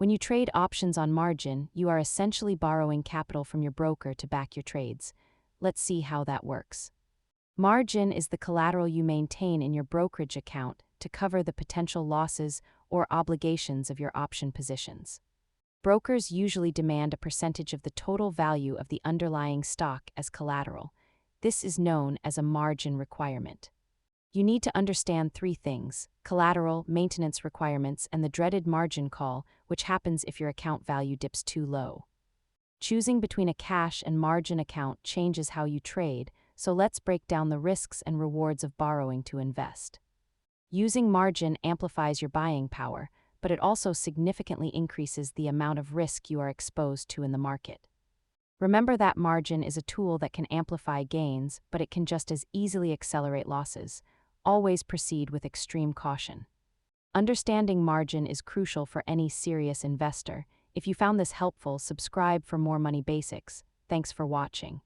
When you trade options on margin, you are essentially borrowing capital from your broker to back your trades. Let's see how that works. Margin is the collateral you maintain in your brokerage account to cover the potential losses or obligations of your option positions. Brokers usually demand a percentage of the total value of the underlying stock as collateral. This is known as a margin requirement. You need to understand three things: collateral, maintenance requirements, and the dreaded margin call, which happens if your account value dips too low. Choosing between a cash and margin account changes how you trade, so let's break down the risks and rewards of borrowing to invest. Using margin amplifies your buying power, but it also significantly increases the amount of risk you are exposed to in the market. Remember that margin is a tool that can amplify gains, but it can just as easily accelerate losses. Always proceed with extreme caution. Understanding margin is crucial for any serious investor. If you found this helpful, subscribe for more money basics. Thanks for watching.